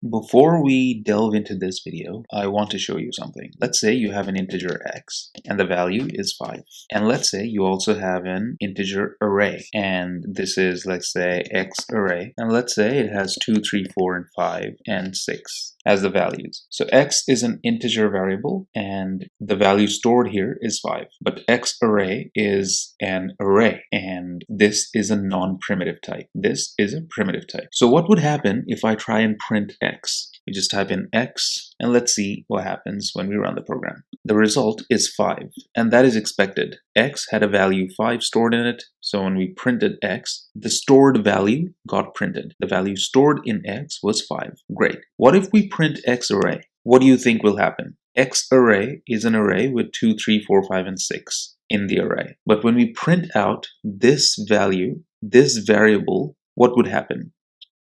Before we delve into this video, I want to show you something. Let's say you have an integer x and the value is 5. And let's say you also have an integer array. And this is, let's say, x array. And let's say it has 2, 3, 4, and 5, and 6 as the values. So x is an integer variable and the value stored here is 5. But x array is an array and this is a non-primitive type. This is a primitive type. So what would happen if I try and print x? We just type in x and let's see what happens when we run the program. The result is 5 and that is expected. X had a value 5 stored in it, so when we printed x, the stored value got printed. The value stored in x was 5. Great. What if we print x array? What do you think will happen? X array is an array with 2, 3, 4, 5, and 6 in the array. But when we print out this value, this variable, what would happen?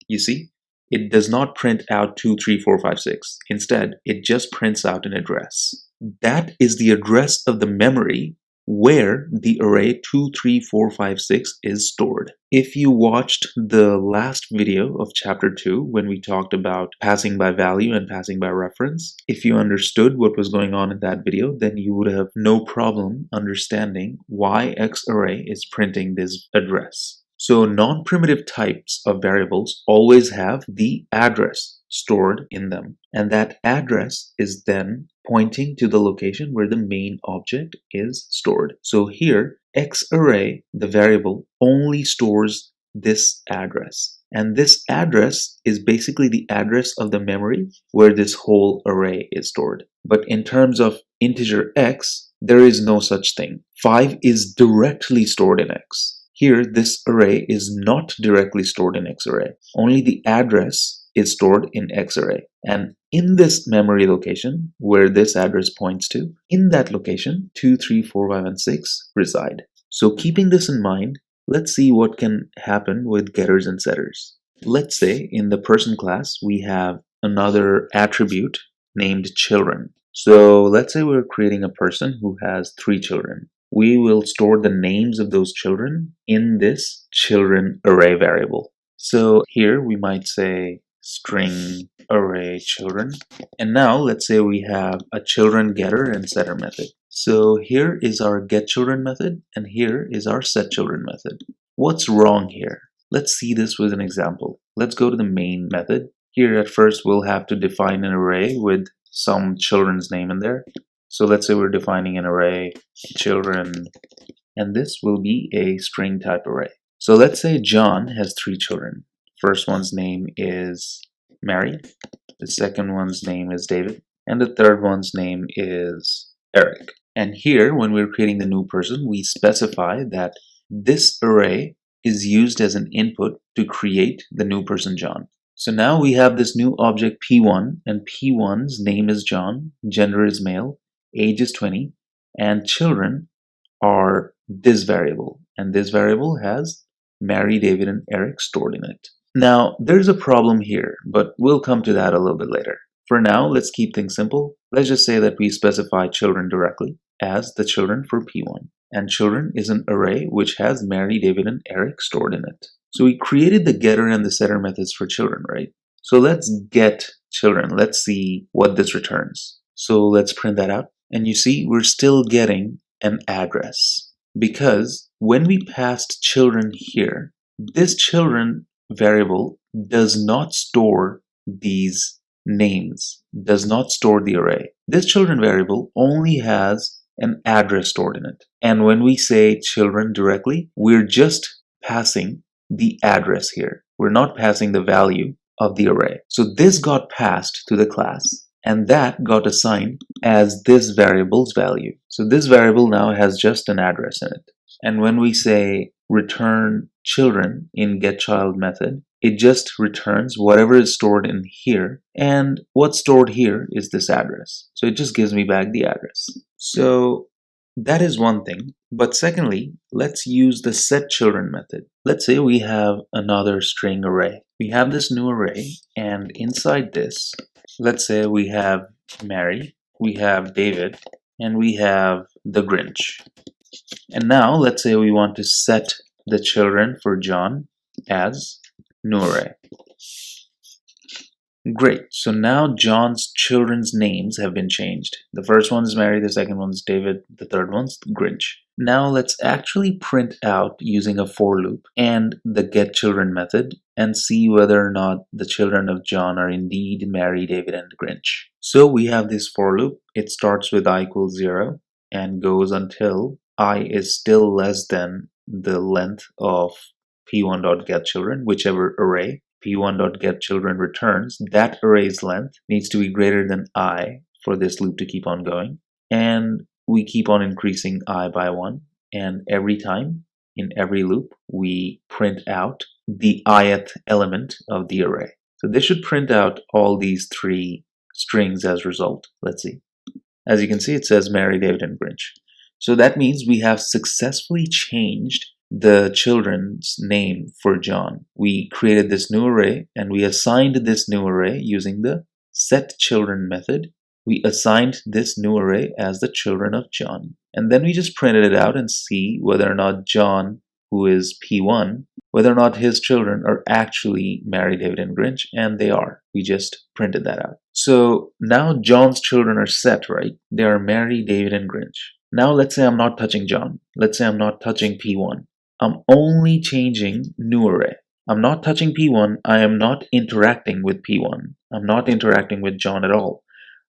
You see, it does not print out 2, 3, 4, 5, 6. Instead, it just prints out an address. That is the address of the memory where the array 2, 3, 4, 5, 6 is stored. If you watched the last video of chapter 2 when we talked about passing by value and passing by reference, if you understood what was going on in that video, then you would have no problem understanding why X array is printing this address. So non-primitive types of variables always have the address stored in them. And that address is then pointing to the location where the main object is stored. So here, X array, the variable, only stores this address. And this address is basically the address of the memory where this whole array is stored. But in terms of integer x, there is no such thing. 5 is directly stored in x. Here, this array is not directly stored in X array. Only the address is stored in X array. And in this memory location, where this address points to, in that location, 2, 3, 4, 5, and 6 reside. So keeping this in mind, let's see what can happen with getters and setters. Let's say in the person class, we have another attribute named children. So let's say we're creating a person who has 3 children. We will store the names of those children in this children array variable. So here we might say string array children. And now let's say we have a children getter and setter method. So here is our get children method and here is our set children method. What's wrong here? Let's see this with an example. Let's go to the main method. Here at first we'll have to define an array with some children's name in there. So let's say we're defining an array children, and this will be a string type array. So let's say John has 3 children. First one's name is Mary, the second one's name is David, and the third one's name is Eric. And here, when we're creating the new person, we specify that this array is used as an input to create the new person John. So now we have this new object P1, and P1's name is John, gender is male, age is 20, and children are this variable. And this variable has Mary, David, and Eric stored in it. Now, there's a problem here, but we'll come to that a little bit later. For now, let's keep things simple. Let's just say that we specify children directly as the children for P1. And children is an array which has Mary, David, and Eric stored in it. So we created the getter and the setter methods for children, right? So let's get children. Let's see what this returns. So let's print that out. And you see, we're still getting an address because when we passed children here, this children variable does not store these names, does not store the array. This children variable only has an address stored in it. And when we say children directly, we're just passing the address here. We're not passing the value of the array. So this got passed to the class. And that got assigned as this variable's value. So this variable now has just an address in it. And when we say return children in getChild method, it just returns whatever is stored in here. And what's stored here is this address. So it just gives me back the address. So that is one thing. But secondly, let's use the set children method. Let's say we have another string array. We have this new array, and inside this, let's say we have Mary, we have David, and we have the Grinch. And now let's say we want to set the children for John as new array. Great. So now John's children's names have been changed. The first one is Mary, the second one is David, the third one's Grinch. Now let's actually print out using a for loop and the getChildren method and see whether or not the children of John are indeed Mary, David, and Grinch. So we have this for loop. It starts with I equals 0 and goes until I is still less than the length of p1.getChildren, whichever array p1.getChildren returns. That array's length needs to be greater than I for this loop to keep on going. And we keep on increasing I by 1. And every time, in every loop, we print out the ith element of the array. So this should print out all these 3 strings as a result. Let's see. As you can see, it says Mary, David, and Grinch. So that means we have successfully changed the children's name for John. We created this new array and we assigned this new array using the setChildren method. We assigned this new array as the children of John. And then we just printed it out and see whether or not John, who is P1, whether or not his children are actually Mary, David, and Grinch, and they are. We just printed that out. So now John's children are set, right? They are Mary, David, and Grinch. Now let's say I'm not touching John. Let's say I'm not touching P1. I'm only changing new array. I'm not touching P1. I am not interacting with P1. I'm not interacting with John at all.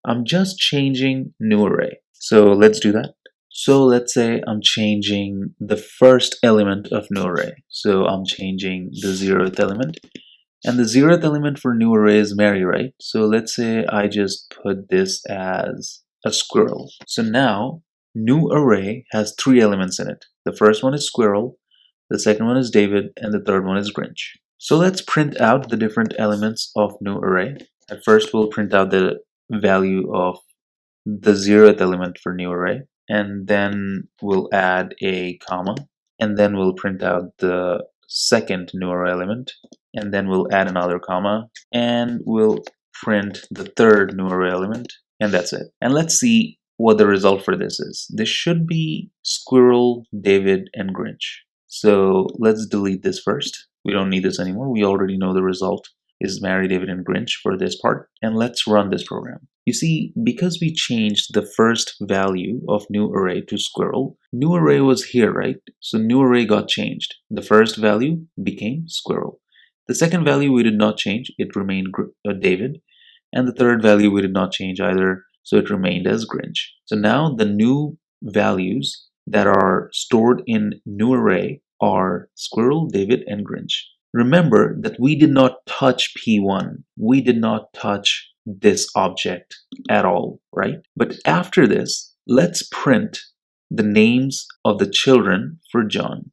I'm just changing new array. So let's do that. So let's say I'm changing the first element of new array. So I'm changing the 0th element. And the 0th element for new array is Mary, right? So let's say I just put this as a squirrel. So now new array has 3 elements in it. The first one is squirrel, the second one is David, and the third one is Grinch. So let's print out the different elements of new array. At first we'll print out the value of the 0th element for new array, and then we'll add a comma, and then we'll print out the second new array element, and then we'll add another comma, and we'll print the third new array element, and that's it. And let's see what the result for this is. This should be squirrel, David, and Grinch. So let's delete this first. We don't need this anymore. We already know the result is Mary, David, and Grinch for this part. And let's run this program. You see, because we changed the first value of new array to squirrel, new array was here, right? So new array got changed. The first value became squirrel. The second value we did not change. It remained David. And the third value we did not change either. So it remained as Grinch. So now the new values that are stored in new array are squirrel, David, and Grinch. Remember that we did not touch P1. We did not touch this object at all, right? But after this, let's print the names of the children for John.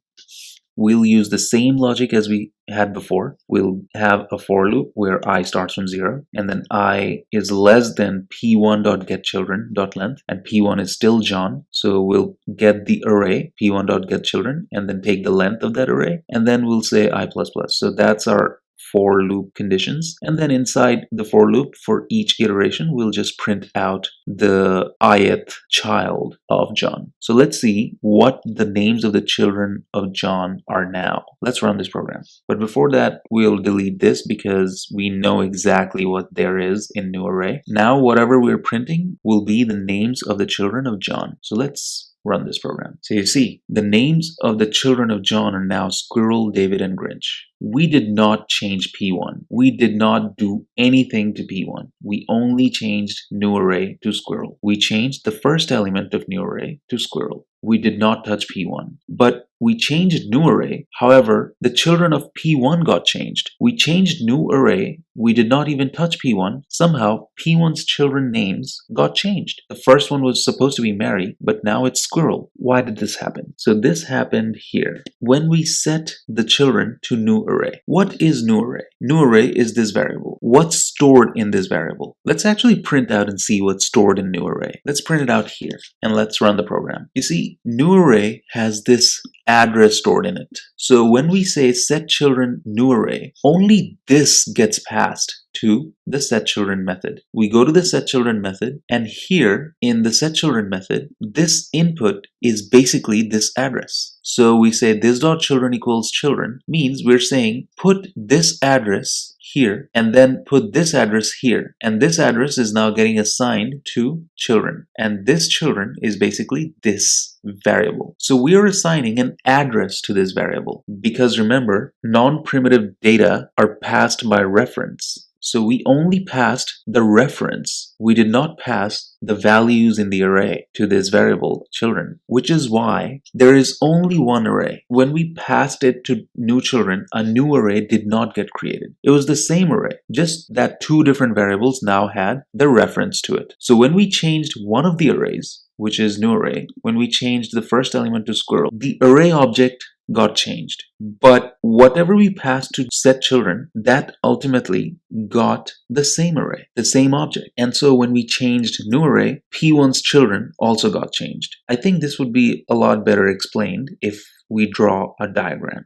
We'll use the same logic as we had before. We'll have a for loop where I starts from 0 and then I is less than p1.getChildren.length and p1 is still John. So we'll get the array p1.getChildren and then take the length of that array and then we'll say I++. So that's our for loop conditions, and then inside the for loop for each iteration we'll just print out the ith child of John. So let's see what the names of the children of John are now. Let's run this program. But before that, we'll delete this because we know exactly what there is in new array. Now whatever we're printing will be the names of the children of John. So let's run this program. So you see, the names of the children of John are now Squirrel, David, and Grinch. We did not change P1. We did not do anything to P1. We only changed new array to Squirrel. We changed the first element of new array to Squirrel. We did not touch P1. But we changed new array. However, the children of P1 got changed. We changed new array. We did not even touch P1. Somehow, P1's children names got changed. The first one was supposed to be Mary, but now it's Squirrel. Why did this happen? So this happened here. When we set the children to new array. What is new array? New array is this variable. What's stored in this variable? Let's actually print out and see what's stored in new array. Let's print it out here and let's run the program. You see, new array has this address stored in it. So when we say set children new array, only this gets passed to the setChildren method. We go to the setChildren method, and here in the setChildren method, this input is basically this address. So we say this dot children equals children means we're saying put this address here and then put this address here, and this address is now getting assigned to children, and this children is basically this variable. So we are assigning an address to this variable because remember, non-primitive data are passed by reference. So we only passed the reference. We did not pass the values in the array to this variable children, which is why there is only one array. When we passed it to new children, a new array did not get created. It was the same array, just that two different variables now had the reference to it. So when we changed one of the arrays, which is new array, when we changed the first element to squirrel, the array object got changed. But whatever we passed to set children, that ultimately got the same array, the same object. And so when we changed new array, P1's children also got changed. I think this would be a lot better explained if we draw a diagram.